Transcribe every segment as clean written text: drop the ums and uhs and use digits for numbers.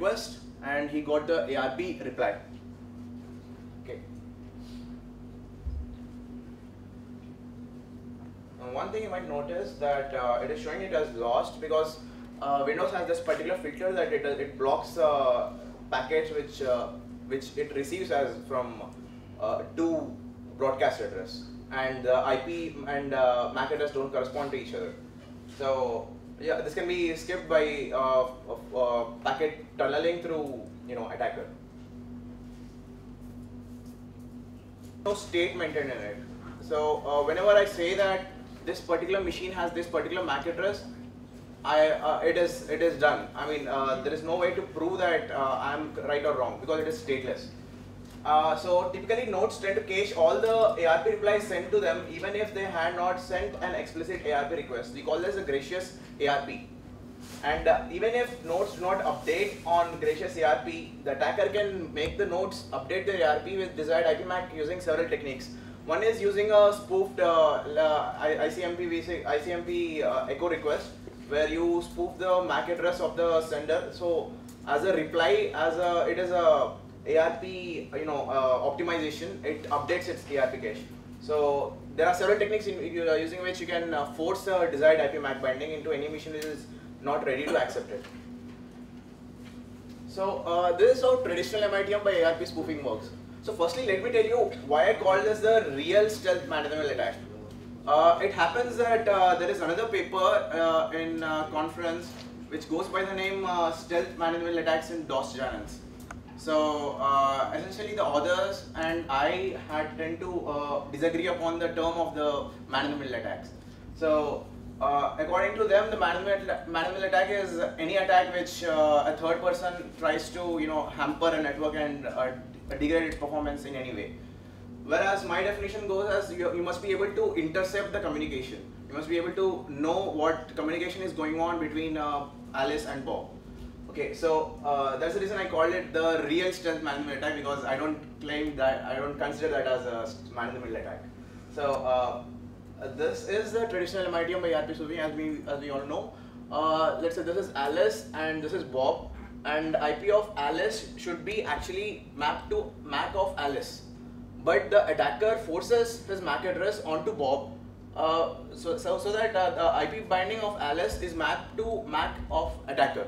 request and he got the ARP reply. Okay. One thing you might notice that it is showing it as lost because Windows has this particular feature that it blocks packets which it receives as from two broadcast address, and the IP and MAC address don't correspond to each other. So yeah, this can be skipped by packet tunneling through attacker. No state maintained in it. So whenever I say that this particular machine has this particular MAC address, it is done. I mean, there is no way to prove that I'm right or wrong because it is stateless. So typically nodes tend to cache all the ARP replies sent to them even if they had not sent an explicit ARP request. We call this a gracious ARP. And even if nodes do not update on gracious ARP, the attacker can make the nodes update their ARP with desired IP MAC using several techniques. One is using a spoofed ICMP echo request, where you spoof the MAC address of the sender. So as a reply, it is a ARP optimization, it updates its ARP cache. So there are several techniques using which you can force a desired IP MAC binding into any machine which is not ready to accept it. So this is how traditional MITM by ARP spoofing works. So firstly, let me tell you why I call this the real stealth man-in-the-middle attack. It happens that there is another paper in conference which goes by the name Stealth Man-in-the-Middle Attacks in DOS Channels. So essentially the authors and I had tend to disagree upon the term of the man-in-the-middle attacks. So according to them, the man-in-the-middle attack is any attack which a third person tries to hamper a network and degrade its performance in any way. Whereas my definition goes as you must be able to intercept the communication. You must be able to know what communication is going on between Alice and Bob. Okay, so that's the reason I called it the real stealth man-in-the-middle attack, because I don't claim that, I don't consider that as a man-in-the-middle attack. So this is the traditional MITM by ARP spoofing, as we all know. Let's say this is Alice and this is Bob, and IP of Alice should be actually mapped to MAC of Alice. But the attacker forces his MAC address onto Bob, so that the IP binding of Alice is mapped to MAC of attacker.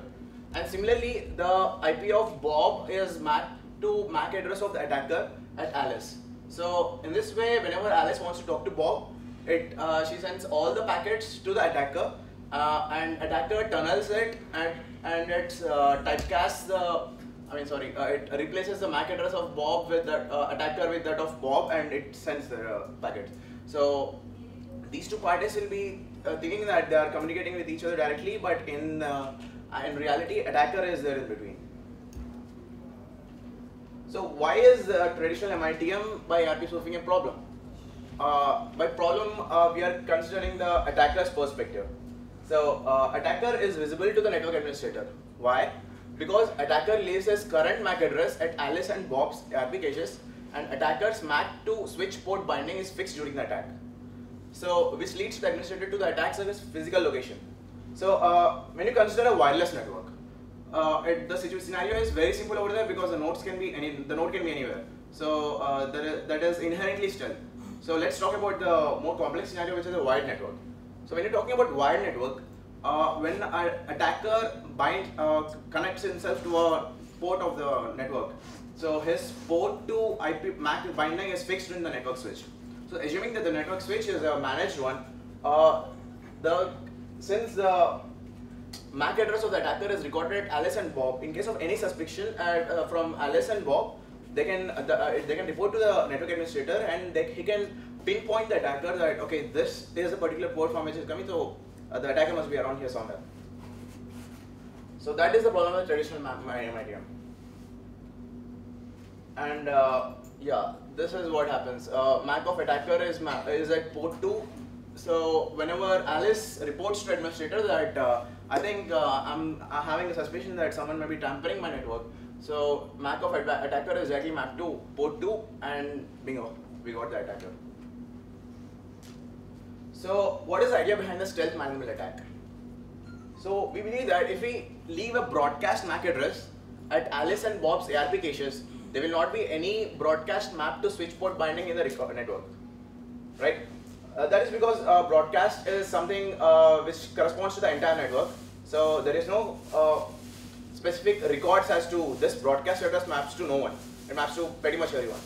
And similarly, the IP of Bob is mapped to MAC address of the attacker at Alice. So in this way, whenever Alice wants to talk to Bob, she sends all the packets to the attacker, and attacker tunnels it and it typecasts it replaces the MAC address of Bob with that attacker with that of Bob, and it sends the packet. So these two parties will be thinking that they are communicating with each other directly, but in reality, attacker is there in between. So why is traditional MITM by ARP spoofing a problem? By problem, we are considering the attacker's perspective. So attacker is visible to the network administrator. Why? Because attacker leaves his current MAC address at Alice and Bob's ARP caches, and attacker's MAC to switch port binding is fixed during the attack. So which leads the administrator to the attack surface physical location. So when you consider a wireless network, the scenario is very simple over there, because the node can be anywhere. So that is inherently stealth. So let's talk about the more complex scenario, which is a wired network. So when you're talking about wired network, when an attacker connects himself to a port of the network, so his port to IP MAC binding is fixed in the network switch. So assuming that the network switch is a managed one, since the MAC address of the attacker is recorded at Alice and Bob, in case of any suspicion from Alice and Bob, they can report to the network administrator, and he can pinpoint the attacker that okay, this is a particular port from which is coming, so the attacker must be around here somewhere. So that is the problem with traditional MITM. And yeah, this is what happens. MAC of attacker is at port 2. So whenever Alice reports to administrator that I think I'm having a suspicion that someone may be tampering my network, so MAC of attacker is directly mapped to port 2, and bingo, we got the attacker. So what is the idea behind the stealth man-in-the-middle attack? So we believe that if we leave a broadcast MAC address at Alice and Bob's ARP caches, there will not be any broadcast map to switch port binding in the network, right? That is because broadcast is something which corresponds to the entire network. So there is no specific records as to this broadcast address maps to no one. It maps to pretty much everyone.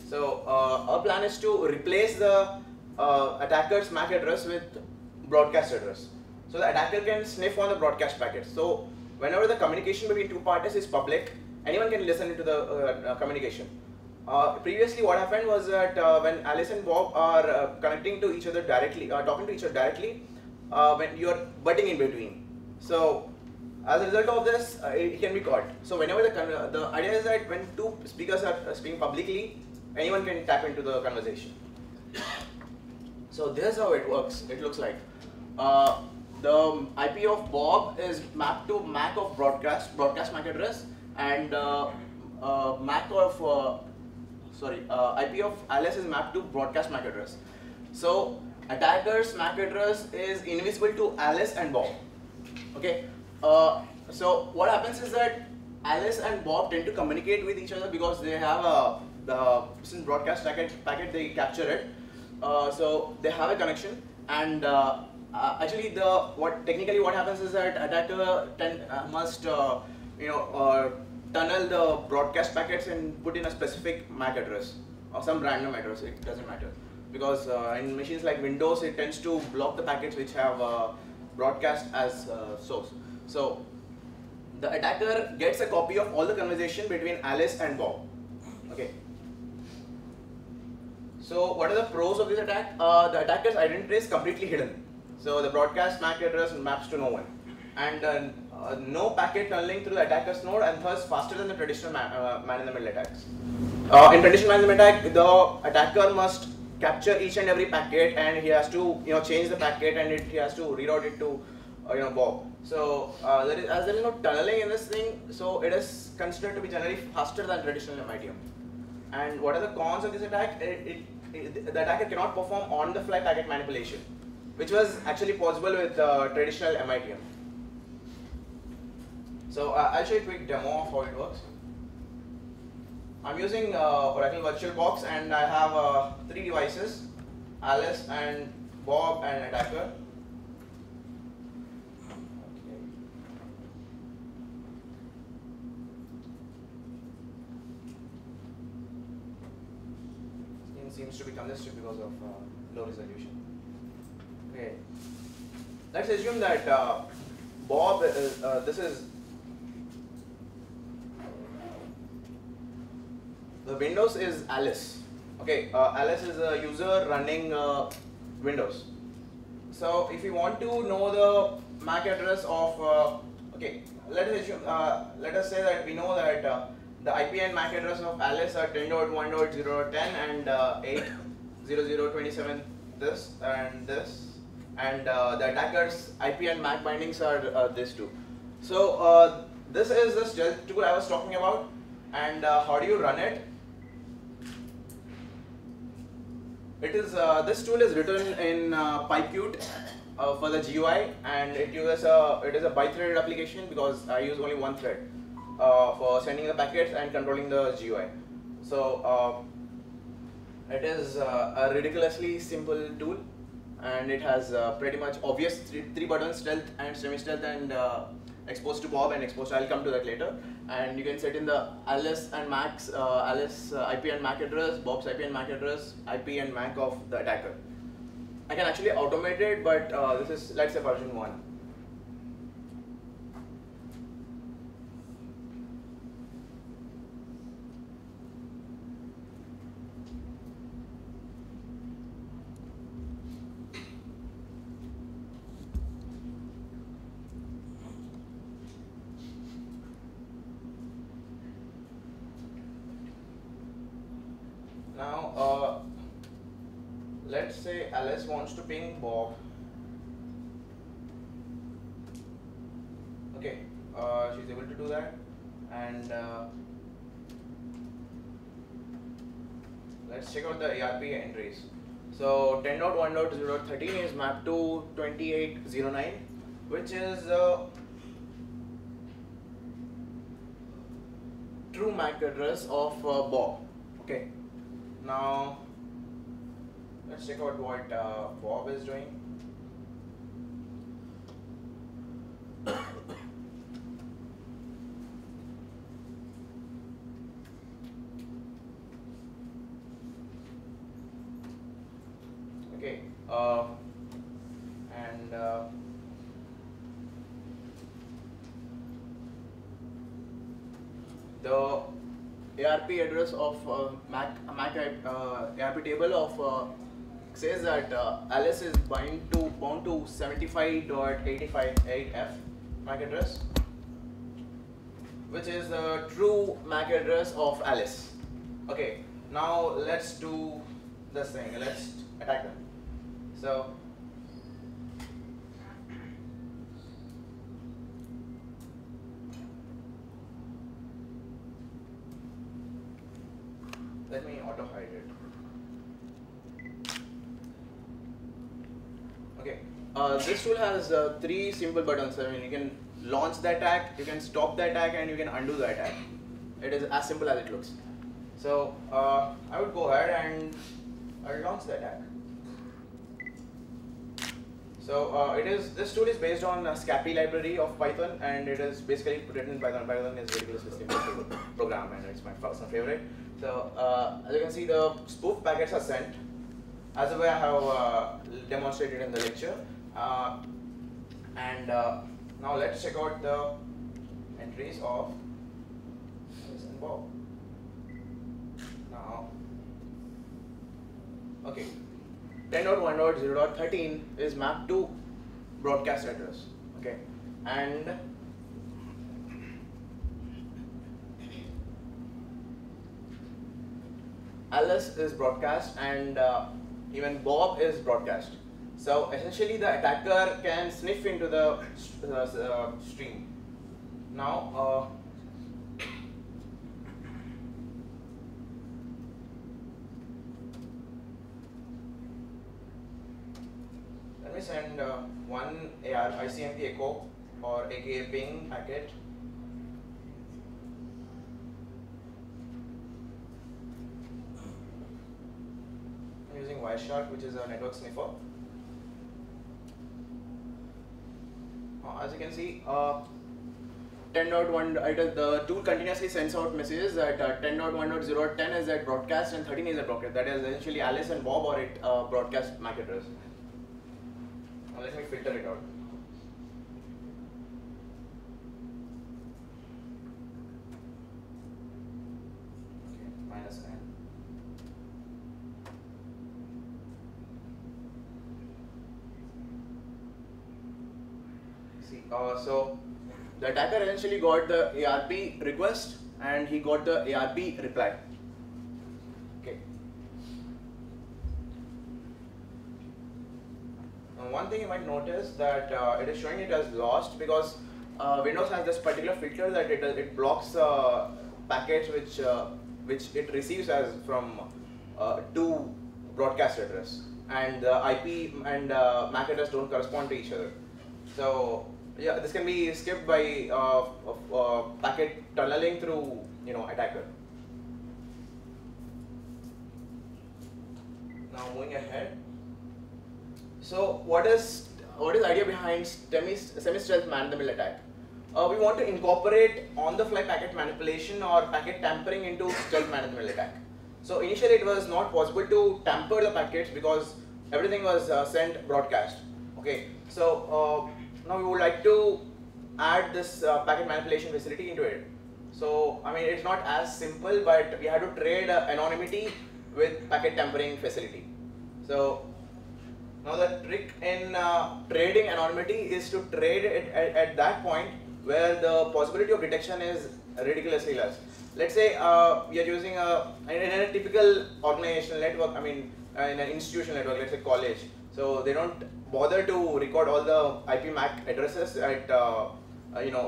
So our plan is to replace the attacker's MAC address with broadcast address. So the attacker can sniff on the broadcast packets. So whenever the communication between two parties is public, anyone can listen into the communication. Previously what happened was that when Alice and Bob are connecting to each other directly, talking to each other directly, when you are butting in between. So as a result of this, it can be caught. So whenever the idea is that when two speakers are speaking publicly, anyone can tap into the conversation. So this is how it works. It looks like the IP of Bob is mapped to MAC of broadcast MAC address, and MAC of IP of Alice is mapped to broadcast MAC address. So attacker's MAC address is invisible to Alice and Bob. Okay. So what happens is that Alice and Bob tend to communicate with each other because they have since broadcast packet they capture it. So they have a connection, and actually technically what happens is that attacker must tunnel the broadcast packets and put in a specific MAC address or some random address. It doesn't matter, because in machines like Windows it tends to block the packets which have broadcast as source. So the attacker gets a copy of all the conversation between Alice and Bob. Okay. So what are the pros of this attack? The attacker's identity is completely hidden. So the broadcast MAC address maps to no one, and no packet tunneling through the attacker's node, and thus faster than the traditional man-in-the-middle attacks. In traditional man-in-the-middle attack, the attacker must capture each and every packet, and he has to change the packet, and he has to reroute it to Bob. So as there is no tunneling in this thing, so it is considered to be generally faster than traditional MITM. And what are the cons of this attack? The attacker cannot perform on-the-fly packet manipulation, which was actually possible with traditional MITM. So I'll show you a quick demo of how it works. I'm using Oracle VirtualBox, and I have 3 devices: Alice and Bob and attacker. Seems to be congested because of low resolution. Okay, let's assume that Bob this is the Windows is Alice. Okay, Alice is a user running Windows. So if you want to know the MAC address of okay, let us say that we know that the IP and MAC address of Alice are 10.1.0.10 and 8.0.0.27 this, and the attacker's IP and MAC bindings are this two. So this is the stealth tool I was talking about, and how do you run it? It is this tool is written in PyQt for the GUI, and it is a bi-threaded application because I use only one thread for sending the packets and controlling the GUI. So it is a ridiculously simple tool, and it has pretty much obvious three buttons: stealth and semi-stealth and exposed to Bob and exposed. I'll come to that later. And you can set in the Alice and Mac's Alice IP and MAC address, Bob's IP and MAC address, IP and MAC of the attacker. I can actually automate it, but this is, let's say, version 1. Now, let's say Alice wants to ping Bob. Okay, she's able to do that, and let's check out the ARP entries. So 10.1.0.13 is mapped to 2809, which is true MAC address of Bob. Okay, now let's check out what Bob is doing. Okay, and the ARP address of MAC ARP table of says that Alice is bound to 75.858F MAC address, which is the true MAC address of Alice. Okay, now let's do this thing. Let's attack them. So let me auto hide it. Okay, this tool has 3 simple buttons. I mean, you can launch the attack, you can stop the attack, and you can undo the attack. It is as simple as it looks. So I would go ahead and I'll launch the attack. So this tool is based on Scapy library of Python, and it is basically written in Python. Python is ridiculously simple program, and it's my personal favorite. So as you can see, the spoof packets are sent as the way I have demonstrated in the lecture. And now let's check out the entries of Alice and Bob. Now, okay. 10.1.0.13 is mapped to broadcast address. Okay, and Alice is broadcast, and even Bob is broadcast. So essentially, the attacker can sniff into the stream. Now, let me send one ICMP echo, or aka ping packet. I'm using Wireshark, which is a network sniffer. As you can see, 10.1, the tool continuously sends out messages that 10.1.0.10 is at broadcast and 13 is at broadcast. That is essentially Alice and Bob are at broadcast MAC address. Now let me filter it out. Okay, minus n. See, so the attacker essentially got the ARP request and he got the ARP reply. Okay. Now one thing you might notice that it is showing it as lost because Windows has this particular filter that it blocks packets which it receives as from to broadcast address, and the IP and MAC address don't correspond to each other. So yeah, this can be skipped by packet tunneling through attacker. Now moving ahead. So what is the idea behind semi-stealth man-in-the-middle attack? We want to incorporate on-the-fly packet manipulation or packet tampering into stealth man-in-the-middle attack. So initially it was not possible to tamper the packets because everything was sent broadcast. Okay, so now we would like to add this packet manipulation facility into it. So I mean, it's not as simple, but we had to trade anonymity with packet tampering facility. So now the trick in trading anonymity is to trade it at that point where the possibility of detection is ridiculously less. Let's say we are using in a typical organizational network, I mean in an institutional network, let's say college. So they don't bother to record all the IP MAC addresses at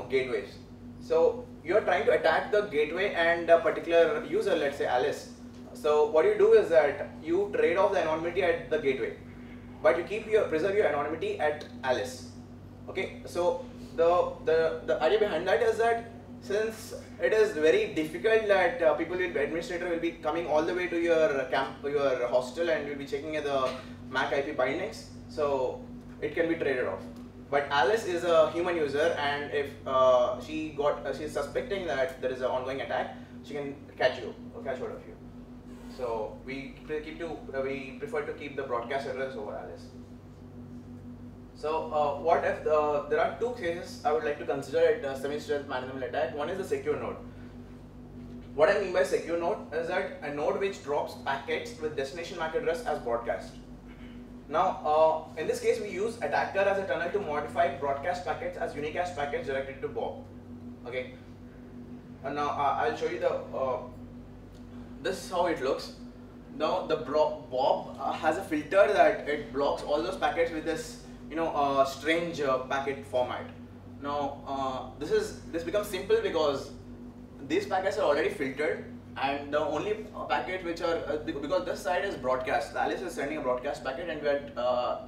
gateways. So you are trying to attack the gateway and a particular user, let's say Alice. So what you do is that you trade off the anonymity at the gateway, but you preserve your anonymity at Alice. Okay, so the idea behind that is that since it is very difficult that administrator will be coming all the way to your your hostel, and will be checking at the MAC IP bindings, so it can be traded off. But Alice is a human user, and if she is suspecting that there is an ongoing attack, she can catch hold of you. So we prefer to keep the broadcast address over Alice. So what if there are two cases I would like to consider at semi-stealth man-in-the-middle attack. One is the secure node. What I mean by secure node is that a node which drops packets with destination MAC address as broadcast. Now, in this case, we use attacker as a tunnel to modify broadcast packets as unicast packets directed to Bob. Okay. And now I'll show you this is how it looks. Now the Bob has a filter that it blocks all those packets with this strange packet format. Now this becomes simple because these packets are already filtered, and the only packet which are because this side is broadcast. Alice is sending a broadcast packet, and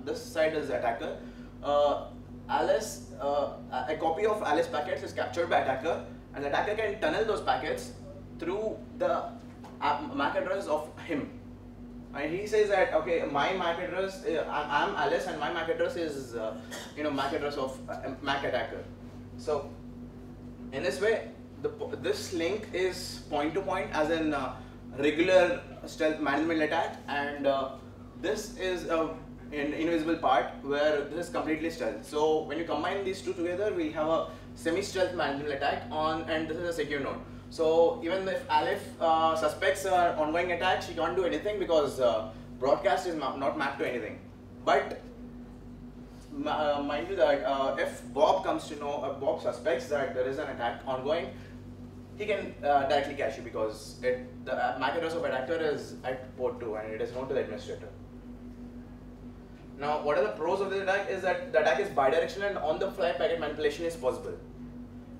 this side is attacker. A copy of Alice packets is captured by attacker, and the attacker can tunnel those packets through the MAC address of him. And he says that, okay, my MAC address, I'm Alice, and my MAC address is MAC address of MAC attacker. So in this way, this link is point to point as in regular stealth man-in-the-middle attack, and this is an invisible part where this is completely stealth. So when you combine these two together, we have a semi-stealth man-in-the-middle attack and this is a secure node. So even if Aleph suspects an ongoing attack, she can't do anything because broadcast is not mapped to anything. But mind you that if Bob comes to know, Bob suspects that there is an attack ongoing, he can directly catch you because the MAC address of attacker is at port 2 and it is known to the administrator. Now, what are the pros of this attack is that the attack is bidirectional and on-the-fly packet manipulation is possible.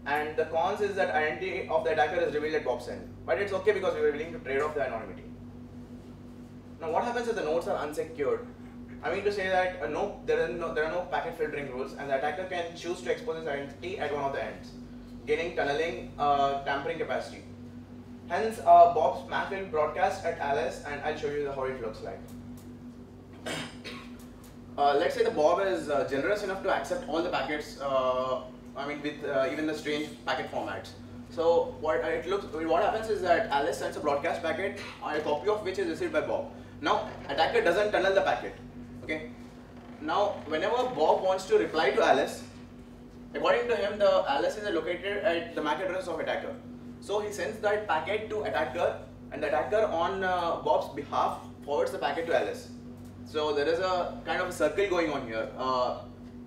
And the cons is that identity of the attacker is revealed at Bob's end. But it's okay because we were willing to trade off the anonymity. Now, what happens if the nodes are unsecured? I mean to say that there are no packet filtering rules, and the attacker can choose to expose his identity at one of the ends, gaining tunneling, tampering capacity. Hence, Bob's MAC will broadcast at Alice, and I'll show you how it looks like. Let's say the Bob is generous enough to accept all the packets. With even the strange packet formats. So what happens is that Alice sends a broadcast packet, a copy of which is received by Bob. Now, attacker doesn't tunnel the packet. Okay. Now, whenever Bob wants to reply to Alice, according to him, the Alice is located at the MAC address of attacker. So he sends that packet to attacker, and the attacker on Bob's behalf forwards the packet to Alice. So there is a kind of a circle going on here.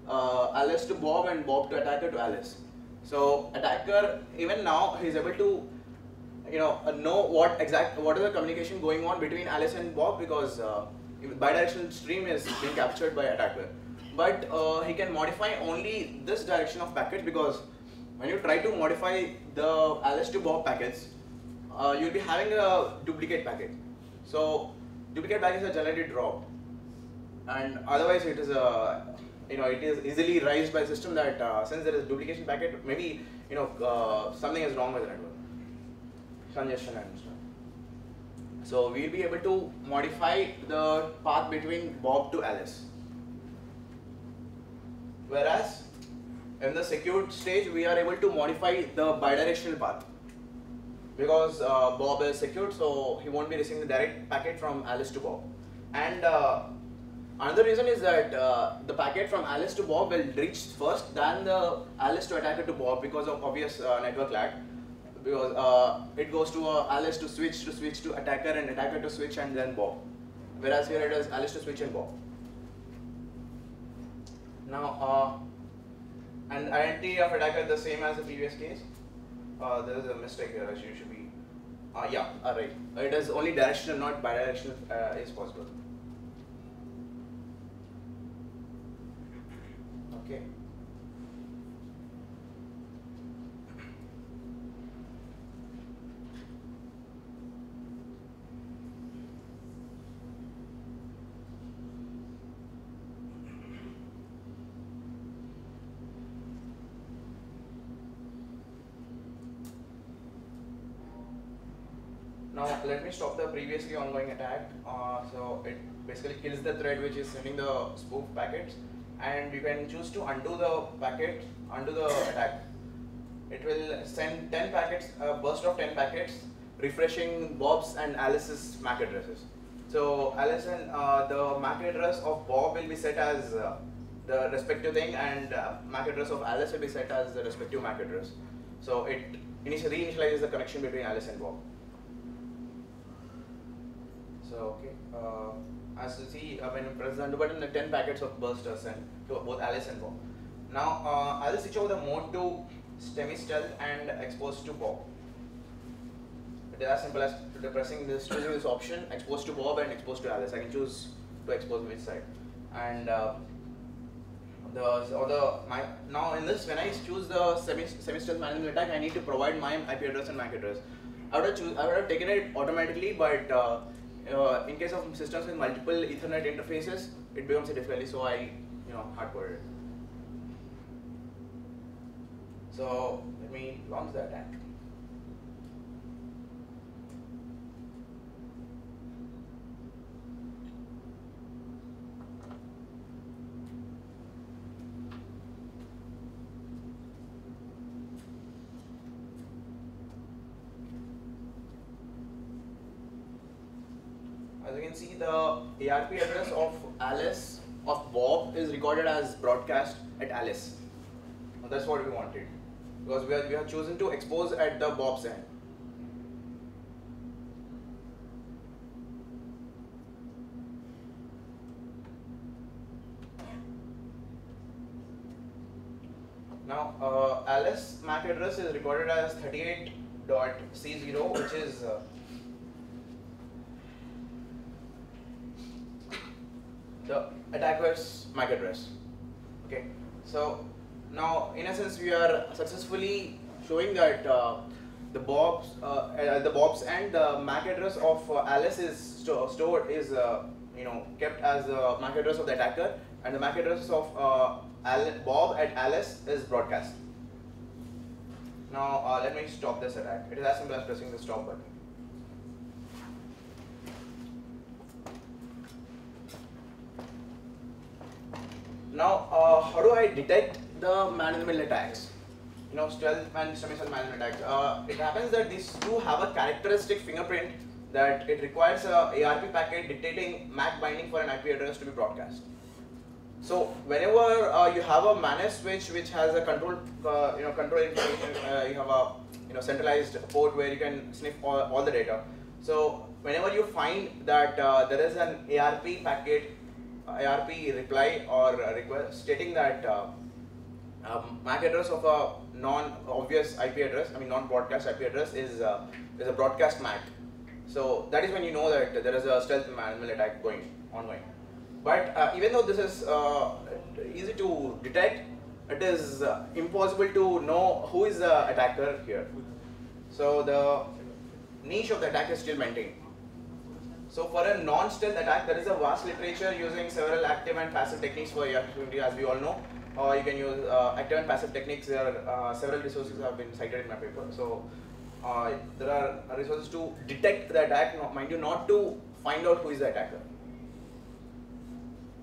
Alice to Bob and Bob to attacker to Alice. So attacker, even now, he is able to know what is the communication going on between Alice and Bob, because bidirectional stream is being captured by attacker. But he can modify only this direction of packet, because when you try to modify the Alice to Bob packets, you'll be having a duplicate packet. So duplicate packets are generally dropped, and otherwise it is it is easily raised by the system that since there is a duplication packet, maybe something is wrong with the network, congestion and stuff. So we'll be able to modify the path between Bob to Alice. Whereas in the secured stage, we are able to modify the bidirectional path, because Bob is secured, so he won't be receiving the direct packet from Alice to Bob. And another reason is that the packet from Alice to Bob will reach first than the Alice to attacker to Bob, because of obvious network lag. Because it goes to Alice to switch to attacker, and attacker to switch, and then Bob. Whereas here it is Alice to switch and Bob. Now, and identity of attacker is the same as the previous case. There is a mistake here. Actually, it should be right. It is only directional, not bidirectional is possible. Okay. Now let me stop the previously ongoing attack. So it basically kills the thread which is sending the spoof packets, and you can choose to undo the packet, undo the attack. It will send 10 packets, a burst of 10 packets, refreshing Bob's and Alice's MAC addresses. So Alice and the MAC address of Bob will be set as the respective thing, and MAC address of Alice will be set as the respective MAC address. So it reinitializes the connection between Alice and Bob. So okay, as you see, when you press the undo button, the 10 packets of burst are sent to both Alice and Bob. Now I will switch over the mode to semi-stealth and expose to Bob. It is as simple as choosing this option, expose to Bob and expose to Alice. I can choose to expose which side. And now in this, when I choose the semi-stealth management attack, I need to provide my IP address and MAC address. I would have taken it automatically, but in case of systems with multiple Ethernet interfaces, it becomes a difficulty. So I, hardcoded it. So let me launch the attack. As you can see, the ARP address of Bob is recorded as broadcast at Alice. And that's what we wanted, because we have chosen to expose at the Bob's end. Now, Alice MAC address is recorded as 38.C0, which is the attacker's MAC address. Okay, so now in essence we are successfully showing that the Bob's and the MAC address of Alice is stored is kept as the MAC address of the attacker, and the MAC address of Bob at Alice is broadcast. Now let me stop this attack. It is as simple as pressing the stop button. Now, how do I detect the man-in-the-middle attacks? Stealth and semi-stealth man-in-the-middle attacks. It happens that these two have a characteristic fingerprint that it requires a ARP packet dictating MAC binding for an IP address to be broadcast. So, whenever you have a managed switch which has a control information, you have a centralized port where you can sniff all the data. So, whenever you find that there is an ARP packet, ARP reply or request stating that MAC address of a non-obvious IP address, non-broadcast IP address is a broadcast MAC. So that is when you know that there is a stealth man-in-the-middle attack ongoing. But even though this is easy to detect, it is impossible to know who is the attacker here. So the niche of the attack is still maintained. So for a non-stealth attack, there is a vast literature using several active and passive techniques for ARP security, as we all know. You can use active and passive techniques. There are several resources have been cited in my paper. So there are resources to detect the attack, mind you, not to find out who is the attacker.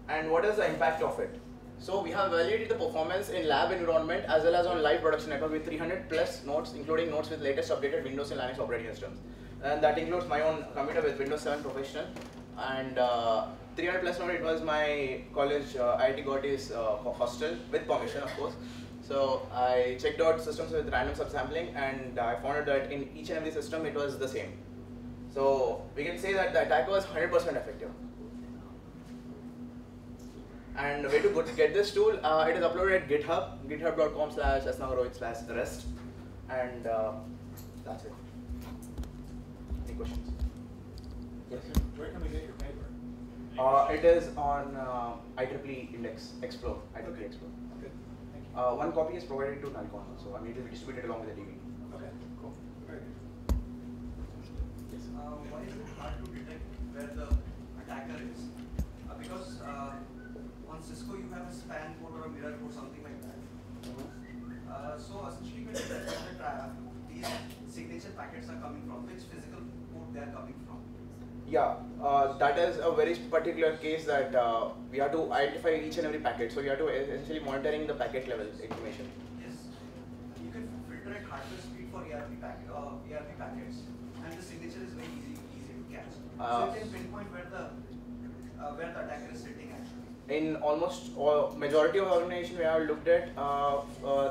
And what is the impact of it? So we have evaluated the performance in lab environment as well as on live production network with 300 plus nodes, including nodes with latest updated Windows and Linux operating systems. And that includes my own computer with Windows 7 Professional, and 300 plus node, it was my college IIT Gauty's hostel with permission, of course. So I checked out systems with random subsampling, and I found out that in each and every system it was the same. So we can say that the attack was 100% effective. And the way to get this tool, it is uploaded at GitHub, github.com/asnagarohit/rest, and that's it. Any questions? Yes. Where can we get your paper? It is on IEEE Index Explore. IEEE Explore. Good. Thank you. One copy is provided to Nullcon, so it will be distributed along with the DVD. Okay. Cool. Very good. Yes. Why is it hard to detect where the attacker is? Because on Cisco you have a span port or a mirror port, something like that. So essentially you can detect where these signature packets are coming from, which physical port they are coming from. Yeah, that is a very particular case that we have to identify each and every packet. So you have to essentially monitoring the packet level information. Yes, you can filter at hardware speed for ARP packets, and the signature is very easy to catch. So you can pinpoint where the attacker is sitting actually. In almost majority of organizations we have looked at,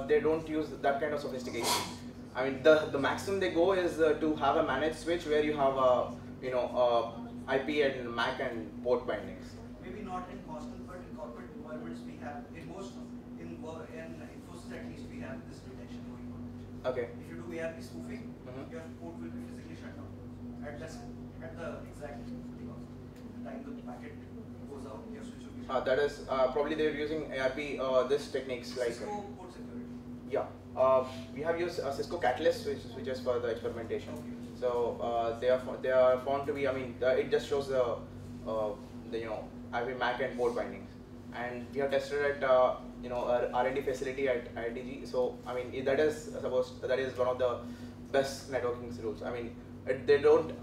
they don't use that kind of sophistication. I mean, the maximum they go is to have a managed switch where you have a IP and MAC and port bindings. Maybe not in hostel, but in corporate environments we have, in Infosys at least we have this detection going on. Okay. If you do ARP spoofing, your port will be physically shut down at the exact time the packet goes out, your switch will be shut down. That is probably they're using ARP this techniques like Cisco port security. yeah. We have used Cisco Catalyst, which is for the experimentation. Okay. So they are found to be. I mean, it just shows the IP MAC and port bindings, and we have tested at our R&D facility at IITG. So I mean, that is one of the best networking rules. I mean, they don't.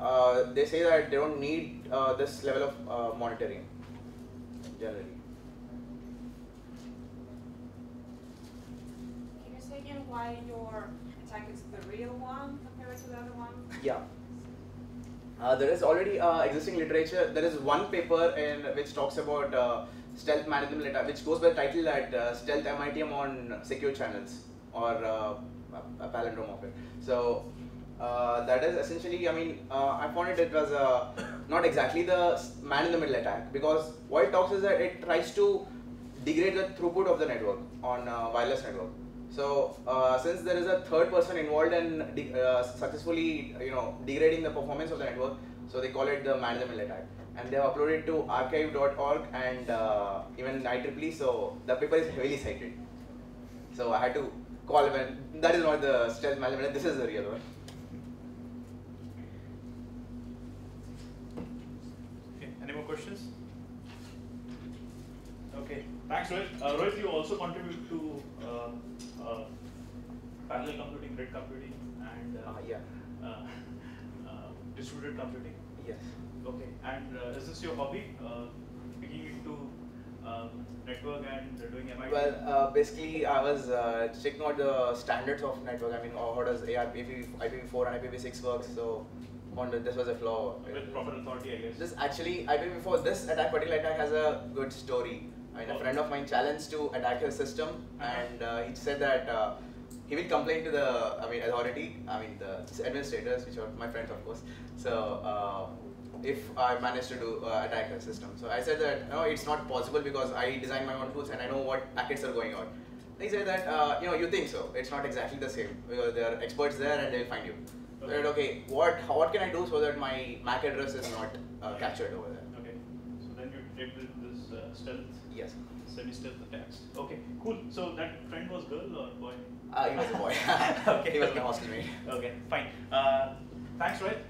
They say that they don't need this level of monitoring generally. Can you say again why your attack is the real one compared to the other one? Yeah. There is already existing literature. There is one paper which talks about stealth management attack, which goes by the title that stealth MITM on secure channels, or a palindrome of it. So that is essentially, I mean, I found it was not exactly the man-in-the-middle attack, because what it talks is that it tries to degrade the throughput of the network on wireless network. So since there is a third person involved in successfully degrading the performance of the network, so they call it the man-in-the-middle attack, and they have uploaded it to archive.org and even IEEE. So the paper is heavily cited. So I had to call when that is not the stealth man-in-the-middle. This is the real one. Okay. Any more questions? Okay. Thanks, Rohit. Rohit, you also contribute to parallel computing, grid computing, and distributed computing. Yes. Okay. And is this your hobby? Picking into network and doing MIT? Well, basically, I was checking out the standards of network. I mean, how does IPv4 and IPv6 works? So, this was a flaw. With proper authority, I guess. This actually, IPv4, this particular attack has a good story. I mean, a friend of mine challenged to attack his system, and he said that he will complain to the authority, the administrators, which are my friends, of course. So if I manage to attack the system, so I said that no, it's not possible because I design my own tools and I know what packets are going out. He said that you think so? It's not exactly the same because there are experts there and they'll find you. So I said, okay, what can I do so that my MAC address is not captured over there? Okay, so then you did this stealth. Yes. Semi-stealth attacks. Okay, cool. So that friend was girl or boy? He was a boy. Okay. He was my hostel mate. Okay, fine. Thanks, Rohit.